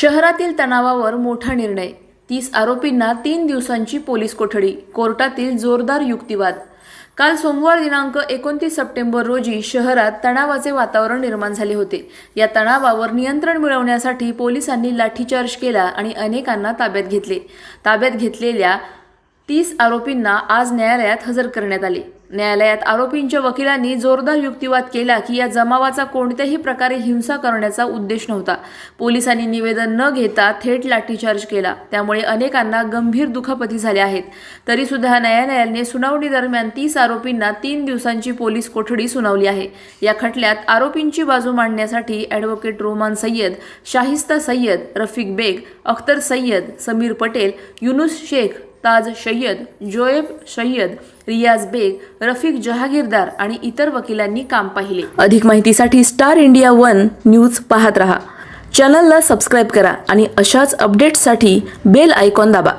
शहरातील तणावावर मोठा निर्णय. 30 आरोपींना 3 दिवसांची पोलीस कोठडी. कोर्टातील जोरदार युक्तिवाद. काल सोमवार दिनांक 29 सप्टेंबर रोजी शहरात तणावाचे वातावरण निर्माण झाले होते. या तणावावर नियंत्रण मिळवण्यासाठी पोलिसांनी लाठीचार्ज केला आणि अनेकांना ताब्यात घेतले. ताब्यात घेतलेल्या 30 आरोपींना आज न्यायालयात हजर करण्यात आले. न्यायालयात आरोपींच्या वकिलांनी जोरदार युक्तिवाद केला की या जमावाचा कोणत्याही प्रकारे हिंसा करण्याचा उद्देश नव्हता. पोलिसांनी निवेदन न घेता थेट लाठीचार्ज केला. त्यामुळे अनेकांना गंभीर दुखापती झाल्या आहेत. तरी सुद्धा न्यायालयाने सुनावणी दरम्यान 30 आरोपींना 3 दिवसांची पोलीस कोठडी सुनावली आहे. या खटल्यात आरोपींची बाजू मांडण्यासाठी ॲडव्होकेट रोमान सय्यद, शाहिस्ता सय्यद, रफिक बेग, अख्तर सय्यद, समीर पटेल, युनुस शेख, ताज सय्यद, जोएब सय्यद, रियाज बेग, रफिक जहागीरदार आणि इतर वकिलांनी काम पाहिले. अधिक माहितीसाठी स्टार इंडिया 1 न्यूज पाहत रहा. चॅनलला सबस्क्राईब करा आणि अशाच अपडेट्ससाठी बेल आयकॉन दाबा.